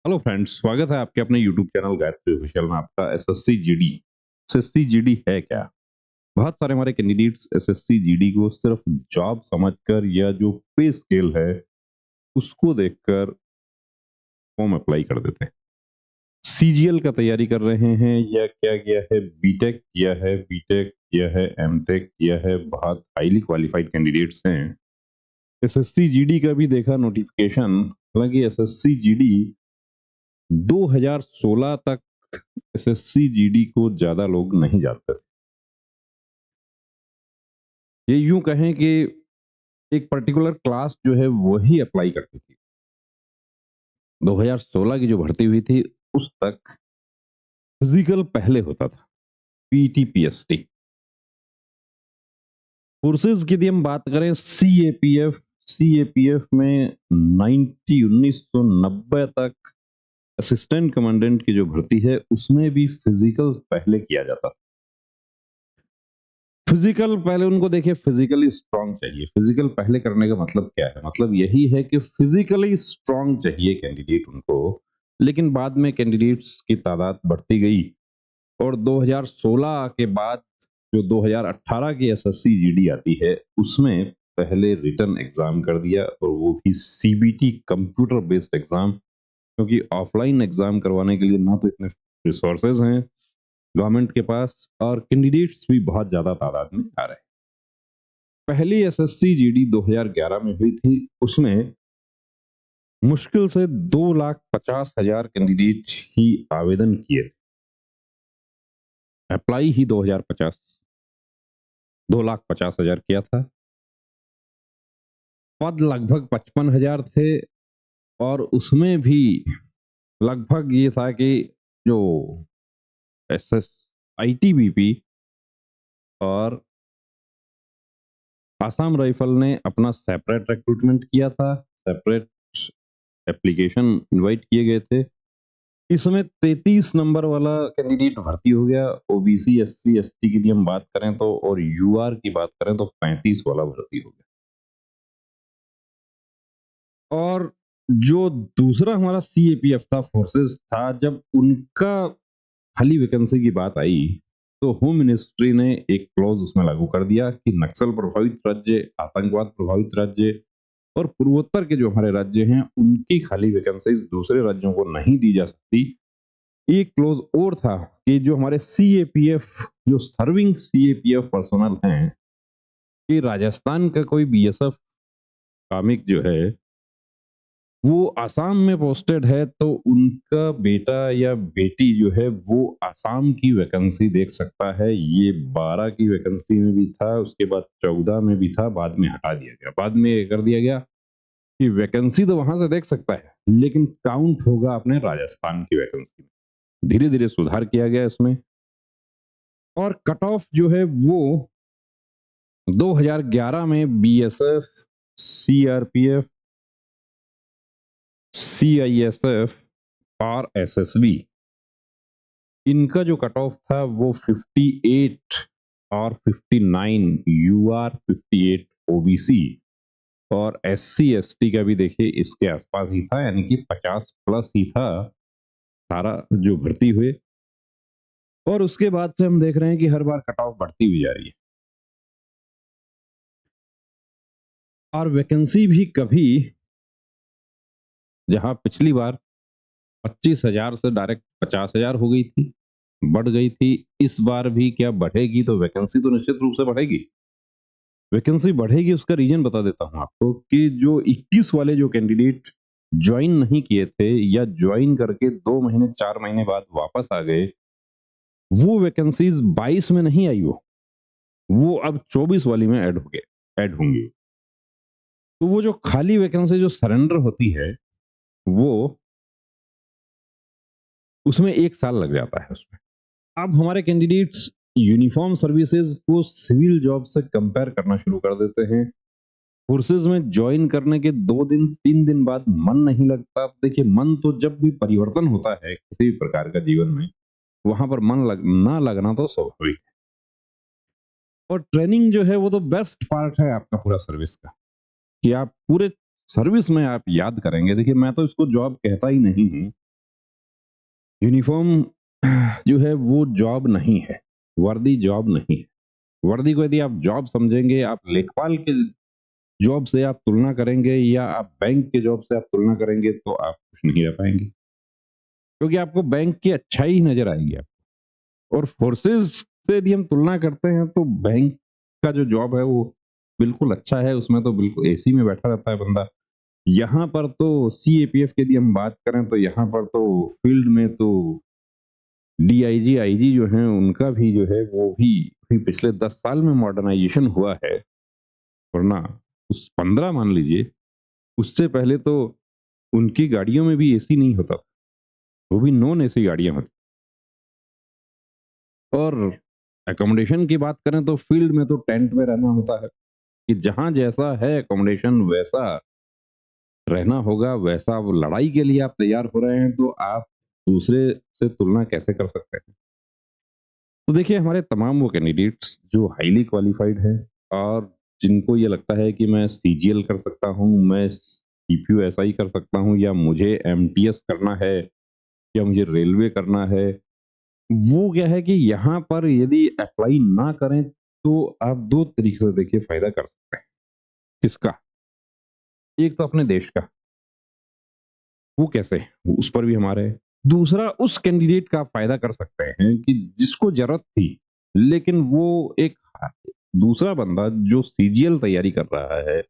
Hello friends, स्वागत है आपके अपने यूट्यूब चैनल गायत्री ऑफिशियल में। आपका एसएससी जीडी। एसएससी जीडी है क्या? बहुत सारे हमारे कैंडिडेट्स एसएससी जीडी को सिर्फ जॉब समझकर या जो पे स्केल है उसको देखकर फॉर्म अप्लाई कर देते हैं। सीजीएल का तैयारी कर रहे हैं या क्या किया है, बीटेक किया है, बीटेक किया है, एमटेक किया है, बहुत हाईली क्वालिफाइड कैंडिडेट्स हैं। एसएससी जीडी का भी देखा नोटिफिकेशन। हालांकि एसएससी जीडी 2016 तक एसएससी जीडी को ज्यादा लोग नहीं जानते थे। ये यूं कहें कि एक पर्टिकुलर क्लास जो है वही अप्लाई करती थी। 2016 की जो भर्ती हुई थी उस तक फिजिकल पहले होता था, पीटी पीएसटी। फोर्सेस की यदि हम बात करें, सीएपीएफ, सीएपीएफ में 1990 तक असिस्टेंट कमांडेंट की जो भर्ती है उसमें भी फिजिकल पहले किया जाता था। फिजिकल पहले उनको देखिए, फिजिकली स्ट्रांग चाहिए। फिजिकल पहले करने का मतलब क्या है? मतलब यही है कि फिजिकली स्ट्रांग चाहिए कैंडिडेट उनको। लेकिन बाद में कैंडिडेट्स की तादाद बढ़ती गई और 2016 के बाद जो 2018 की एसएससी जीडी आती है उसमें पहले रिटन एग्जाम कर दिया, और वो भी सीबीटी कंप्यूटर बेस्ड एग्जाम। क्योंकि ऑफलाइन एग्जाम करवाने के लिए ना तो इतने रिसोर्सेज हैं गवर्नमेंट के पास, और कैंडिडेट्स भी बहुत ज्यादा तादाद में आ रहे हैं। पहली एसएससी जीडी 2011 में हुई थी, उसमें मुश्किल से 2,50,000 कैंडिडेट ही आवेदन किए थे। अप्लाई ही 2,50,000 किया था। पद लगभग 55,000 थे, और उसमें भी लगभग ये था कि जो एस एस आईटीबीपी और आसाम राइफल ने अपना सेपरेट रिक्रूटमेंट किया था, सेपरेट एप्लीकेशन इनवाइट किए गए थे। इस समय 33 नंबर वाला कैंडिडेट भर्ती हो गया। ओबीसी, एससी, एसटी की यदि हम बात करें तो, और यूआर की बात करें तो 35 वाला भर्ती हो गया। और जो दूसरा हमारा सीएपीएफ था, फोर्सेस था, जब उनका खाली वैकेंसी की बात आई तो होम मिनिस्ट्री ने एक क्लॉज उसमें लागू कर दिया कि नक्सल प्रभावित राज्य, आतंकवाद प्रभावित राज्य और पूर्वोत्तर के जो हमारे राज्य हैं उनकी खाली वैकेंसीज दूसरे राज्यों को नहीं दी जा सकती। एक क्लोज और था कि जो हमारे सीएपीएफ, जो सर्विंग सीएपीएफ पर्सनल हैं, कि राजस्थान का कोई बीएसएफ कामिक जो है वो आसाम में पोस्टेड है तो उनका बेटा या बेटी जो है वो आसाम की वैकेंसी देख सकता है। ये 12 की वैकेंसी में भी था, उसके बाद 14 में भी था, बाद में हटा दिया गया। बाद में ये कर दिया गया कि वैकेंसी तो वहां से देख सकता है लेकिन काउंट होगा अपने राजस्थान की वैकेंसी में। धीरे धीरे सुधार किया गया इसमें, और कट ऑफ जो है वो 2011 में बीएसएफ, सीआरपीएफ, सीआईएसएफ और एसएसबी, इनका जो कट ऑफ था वो 58 और 59 यूआर, 58 ओबीसी, और एससी एसटी का भी देखिए इसके आसपास ही था, यानी कि 50 प्लस ही था सारा जो भर्ती हुए। और उसके बाद से हम देख रहे हैं कि हर बार कट ऑफ बढ़ती हुई जा रही है, और वैकेंसी भी कभी, जहां पिछली बार 25,000 से डायरेक्ट 50,000 हो गई थी, बढ़ गई थी, इस बार भी क्या बढ़ेगी? तो वैकेंसी तो निश्चित रूप से बढ़ेगी। वैकेंसी बढ़ेगी, उसका रीजन बता देता हूं आपको कि जो 21 वाले जो कैंडिडेट ज्वाइन नहीं किए थे या ज्वाइन करके 2 महीने 4 महीने बाद वापस आ गए, वो वैकेंसीज 22 में नहीं आई, वो अब 24 वाली में ऐड हो गए, ऐड होंगी। तो वो जो खाली वैकेंसी जो सरेंडर होती है वो, उसमें 1 साल लग जाता है उसमें। अब हमारे कैंडिडेट्स यूनिफॉर्म सर्विसेज को सिविल जॉब से कंपेयर करना शुरू कर देते हैं। फोर्सेज में ज्वाइन करने के 2 दिन 3 दिन बाद मन नहीं लगता। देखिए, मन तो जब भी परिवर्तन होता है किसी भी प्रकार का जीवन में, वहां पर ना लगना तो स्वाभाविक है। और ट्रेनिंग जो है वो तो बेस्ट पार्ट है आपका पूरा सर्विस का, कि आप पूरे सर्विस में आप याद करेंगे। देखिए, मैं तो इसको जॉब कहता ही नहीं हूँ, यूनिफ़ॉर्म जो है वो जॉब नहीं है, वर्दी जॉब नहीं है। वर्दी को यदि आप जॉब समझेंगे, आप लेखपाल के जॉब से आप तुलना करेंगे या आप बैंक के जॉब से आप तुलना करेंगे तो आप खुश नहीं रह पाएँगे। क्योंकि आपको बैंक की अच्छाई ही नज़र आएगी आपको। और फ़ोर्सेज़ से यदि हम तुलना करते हैं तो बैंक का जो जॉब है वो बिल्कुल अच्छा है, उसमें तो बिल्कुल एसी में बैठा रहता है बंदा। यहाँ पर तो सीएपीएफ की यदि हम बात करें तो यहाँ पर तो फील्ड में तो डीआईजी, आईजी जो हैं उनका भी जो है वो भी पिछले 10 साल में मॉडर्नाइज़ेशन हुआ है, वरना उस 15 मान लीजिए, उससे पहले तो उनकी गाड़ियों में भी एसी नहीं होता था, वो भी नॉन एसी गाड़ियाँ होती। और अकोमोडेशन की बात करें तो फील्ड में तो टेंट में रहना होता है, कि जहाँ जैसा है अकोमोडेशन वैसा रहना होगा, वैसा अब लड़ाई के लिए आप तैयार हो रहे हैं तो आप दूसरे से तुलना कैसे कर सकते हैं? तो देखिए हमारे तमाम वो कैंडिडेट्स जो हाईली क्वालिफाइड हैं और जिनको ये लगता है कि मैं सीजीएल कर सकता हूँ, मैं सीपीयू एसआई कर सकता हूँ या मुझे एमटीएस करना है या मुझे रेलवे करना है, वो क्या है कि यहाँ पर यदि अप्लाई ना करें तो आप 2 तरीके से देखिए फ़ायदा कर सकते हैं। किसका? एक तो अपने देश का, वो कैसे? उस पर भी हमारा है। दूसरा उस कैंडिडेट का आप फ़ायदा कर सकते हैं कि जिसको ज़रूरत थी, लेकिन वो एक दूसरा बंदा जो सीजीएल तैयारी कर रहा है,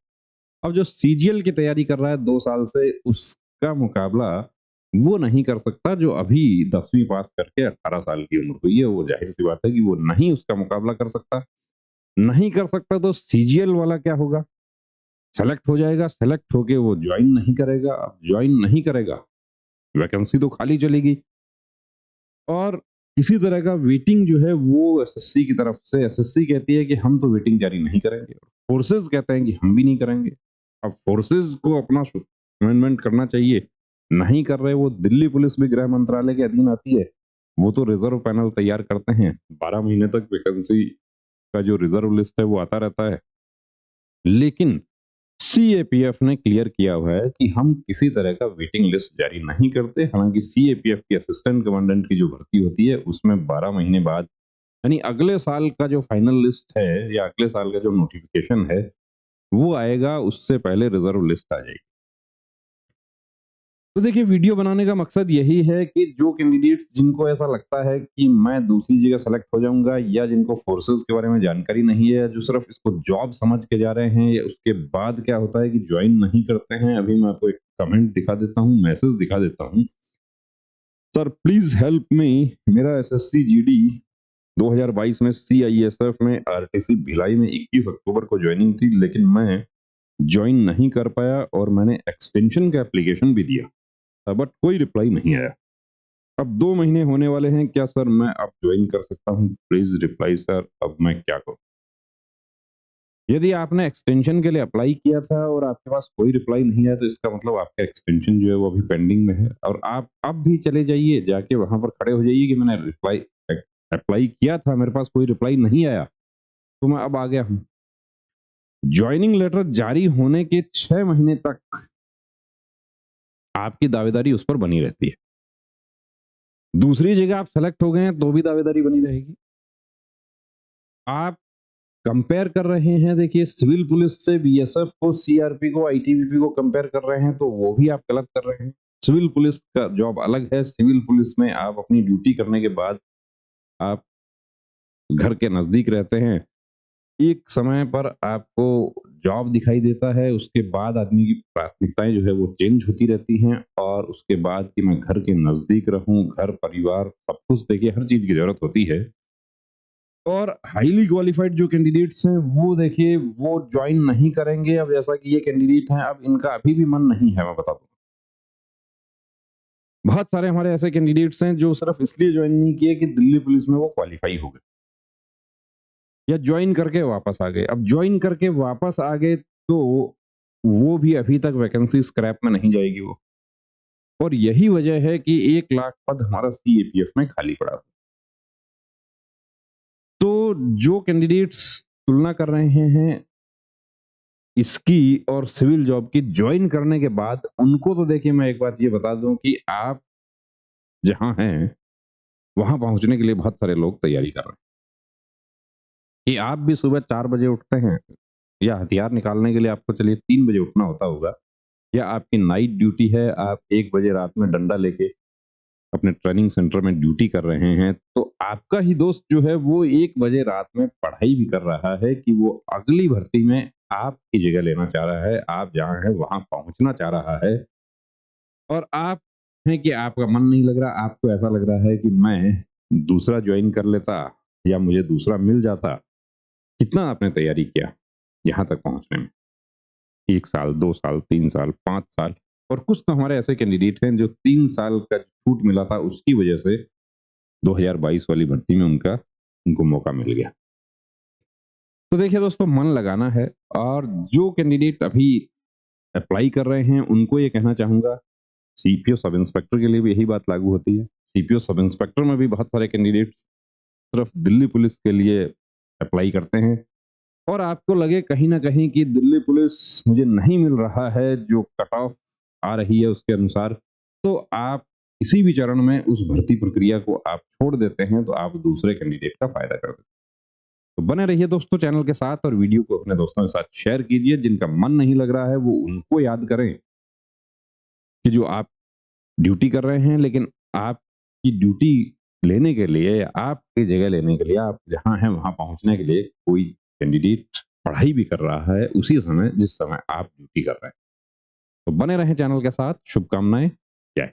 अब जो सीजीएल की तैयारी कर रहा है 2 साल से, उसका मुकाबला वो नहीं कर सकता जो अभी 10वीं पास करके 18 साल की उम्र हुई है। वो ज़ाहिर-सी बात है कि वो नहीं उसका मुकाबला कर सकता। नहीं कर सकता तो सीजीएल वाला क्या होगा? सेलेक्ट हो जाएगा, सेलेक्ट होके वो जॉइन नहीं करेगा। अब जॉइन नहीं करेगा, वैकेंसी तो खाली चलेगी और किसी तरह का वेटिंग जो है वो एसएससी की तरफ से, एसएससी कहती है कि हम तो वेटिंग जारी नहीं करेंगे। फोर्सेस कहते हैं कि हम भी नहीं करेंगे। अब फोर्सेस को अपना अमेंडमेंट करना चाहिए, नहीं कर रहे। वो दिल्ली पुलिस भी गृह मंत्रालय के अधीन आती है, वो तो रिजर्व पैनल तैयार करते हैं, 12 महीने तक वैकेंसी का जो रिजर्व लिस्ट है वो आता रहता है। लेकिन सीएपीएफ ने क्लियर किया हुआ है कि हम किसी तरह का वेटिंग लिस्ट जारी नहीं करते। हालांकि सीएपीएफ की असिस्टेंट कमांडेंट की जो भर्ती होती है उसमें 12 महीने बाद, यानी अगले साल का जो फाइनल लिस्ट है या अगले साल का जो नोटिफिकेशन है वो आएगा, उससे पहले रिजर्व लिस्ट आ जाएगी। तो देखिए वीडियो बनाने का मकसद यही है कि जो कैंडिडेट्स जिनको ऐसा लगता है कि मैं दूसरी जगह सेलेक्ट हो जाऊंगा या जिनको फोर्सेस के बारे में जानकारी नहीं है, जो सिर्फ इसको जॉब समझ के जा रहे हैं, या उसके बाद क्या होता है कि ज्वाइन नहीं करते हैं। अभी मैं आपको एक कमेंट दिखा देता हूँ, मैसेज दिखा देता हूँ। सर प्लीज हेल्प मी, मेरा एसएससी जीडी 2022 में सीआईएसएफ में आरटीसी भिलाई में 21 अक्टूबर को ज्वाइनिंग थी, लेकिन मैं ज्वाइन नहीं कर पाया और मैंने एक्सटेंशन का एप्लीकेशन भी दिया, बट कोई रिप्लाई नहीं आया। अब 2 महीने होने वाले हैं, क्या सर मैं अब जॉइन कर सकता हूँ? प्लीज़ रिप्लाई सर, अब मैं क्या करूँ? यदि आपने एक्सटेंशन के लिए अप्लाई किया था और आपके पास कोई रिप्लाई नहीं आया तो इसका मतलब आपका एक्सटेंशन जो है वो अभी पेंडिंग में है, और आप अब भी चले जाइए, जाके वहाँ पर खड़े हो जाइए कि मैंने अप्लाई किया था, मेरे पास कोई रिप्लाई नहीं आया, तो मैं अब आ गया हूँ। जॉइनिंग लेटर जारी होने के 6 महीने तक आपकी दावेदारी उस पर बनी रहती है। दूसरी जगह आप सेलेक्ट हो गए हैं तो भी दावेदारी बनी रहेगी। आप कंपेयर कर रहे हैं, देखिए सिविल पुलिस से बीएसएफ को, सीआरपी को, आईटीबीपी को कंपेयर कर रहे हैं तो वो भी आप गलत कर रहे हैं। सिविल पुलिस का जॉब अलग है। सिविल पुलिस में आप अपनी ड्यूटी करने के बाद आप घर के नजदीक रहते हैं, एक समय पर आपको जॉब दिखाई देता है, उसके बाद आदमी की प्राथमिकताएं जो है वो चेंज होती रहती हैं, और उसके बाद कि मैं घर के नजदीक रहूं, घर परिवार सब कुछ, देखिए हर चीज की जरूरत होती है। और हाईली क्वालिफाइड जो कैंडिडेट्स हैं वो देखिए वो ज्वाइन नहीं करेंगे। अब जैसा कि ये कैंडिडेट हैं, अब इनका अभी भी मन नहीं है, मैं बता दूं। बहुत सारे हमारे ऐसे कैंडिडेट्स हैं जो सिर्फ इसलिए ज्वाइन नहीं किए कि दिल्ली पुलिस में वो क्वालिफाई हो गए या ज्वाइन करके वापस आ गए। अब ज्वाइन करके वापस आ गए तो वो भी अभी तक वैकेंसी स्क्रैप में नहीं जाएगी वो, और यही वजह है कि 1 लाख पद हमारा सीएपीएफ में खाली पड़ा हुआ। तो जो कैंडिडेट्स तुलना कर रहे हैं इसकी और सिविल जॉब की, ज्वाइन करने के बाद उनको तो देखिए मैं एक बात ये बता दूं कि आप जहाँ हैं, वहाँ पहुँचने के लिए बहुत सारे लोग तैयारी कर रहे हैं। कि आप भी सुबह 4 बजे उठते हैं या हथियार निकालने के लिए आपको चलिए 3 बजे उठना होता होगा, या आपकी नाइट ड्यूटी है, आप 1 बजे रात में डंडा लेके अपने ट्रेनिंग सेंटर में ड्यूटी कर रहे हैं, तो आपका ही दोस्त जो है वो 1 बजे रात में पढ़ाई भी कर रहा है कि वो अगली भर्ती में आपकी जगह लेना चाह रहा है, आप जहाँ हैं वहाँ पहुँचना चाह रहा है। और आप हैं कि आपका मन नहीं लग रहा, आपको ऐसा लग रहा है कि मैं दूसरा जॉइन कर लेता या मुझे दूसरा मिल जाता। कितना आपने तैयारी किया यहाँ तक पहुँचने में? 1 साल, 2 साल, 3 साल, 5 साल, और कुछ तो हमारे ऐसे कैंडिडेट हैं जो 3 साल का छूट मिला था, उसकी वजह से 2022 वाली भर्ती में उनको मौका मिल गया। तो देखिए दोस्तों, मन लगाना है, और जो कैंडिडेट अभी अप्लाई कर रहे हैं उनको ये कहना चाहूँगा, सीपीओ सब इंस्पेक्टर के लिए भी यही बात लागू होती है। सीपीओ सब इंस्पेक्टर में भी बहुत सारे कैंडिडेट्स सिर्फ दिल्ली पुलिस के लिए अप्लाई करते हैं, और आपको लगे कहीं न कहीं कि दिल्ली पुलिस मुझे नहीं मिल रहा है जो कट ऑफ आ रही है उसके अनुसार, तो आप किसी भी चरण में उस भर्ती प्रक्रिया को आप छोड़ देते हैं, तो आप दूसरे कैंडिडेट का फ़ायदा कर देते हैं। तो बने रहिए दोस्तों चैनल के साथ, और वीडियो को अपने दोस्तों के साथ शेयर कीजिए। जिनका मन नहीं लग रहा है वो उनको याद करें कि जो आप ड्यूटी कर रहे हैं, लेकिन आपकी ड्यूटी लेने के लिए या आपकी जगह लेने के लिए, आप जहाँ हैं वहाँ पहुँचने के लिए कोई कैंडिडेट पढ़ाई भी कर रहा है उसी समय जिस समय आप ड्यूटी कर रहे हैं। तो बने रहें चैनल के साथ। शुभकामनाएं। जय।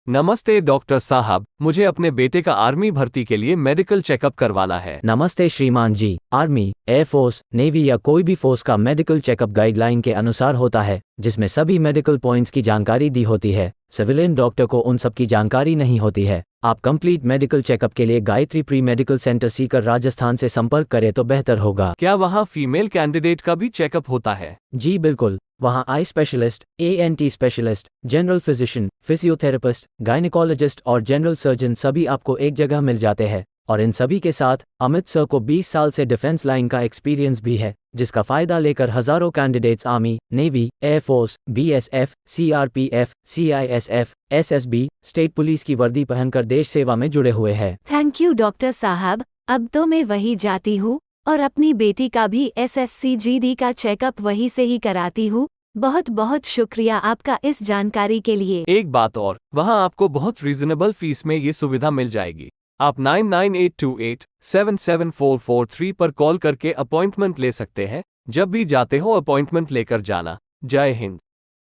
नमस्ते डॉक्टर साहब, मुझे अपने बेटे का आर्मी भर्ती के लिए मेडिकल चेकअप करवाना है। नमस्ते श्रीमान जी। आर्मी, एयरफोर्स, नेवी या कोई भी फोर्स का मेडिकल चेकअप गाइडलाइन के अनुसार होता है, जिसमें सभी मेडिकल पॉइंट्स की जानकारी दी होती है। सिविलियन डॉक्टर को उन सब की जानकारी नहीं होती है। आप कंप्लीट मेडिकल चेकअप के लिए Gayatri pre medical centre Sikar Rajasthan से संपर्क करें तो बेहतर होगा। क्या वहाँ फीमेल कैंडिडेट का भी चेकअप होता है? जी बिल्कुल, वहाँ eye specialist, ANT specialist, general physician, physiotherapist, gynaecologist और जनरल सर्जन सभी आपको एक जगह मिल जाते हैं। और इन सभी के साथ अमित सर को 20 साल से डिफेंस लाइन का एक्सपीरियंस भी है, जिसका फायदा लेकर हजारों candidates army, navy, air force, BSF, CRPF, CISF, SSB, state police की वर्दी पहनकर देश सेवा में जुड़े हुए हैं। थैंक यू डॉक्टर साहब, अब तो मैं वही जाती हूँ और अपनी बेटी का भी SSC GD का चेकअप वहीं से ही कराती हूँ। बहुत बहुत शुक्रिया आपका इस जानकारी के लिए। एक बात और, वहाँ आपको बहुत रीजनेबल फीस में ये सुविधा मिल जाएगी। आप 9982877443 पर कॉल करके अपॉइंटमेंट ले सकते हैं। जब भी जाते हो अपॉइंटमेंट लेकर जाना। जय हिंद।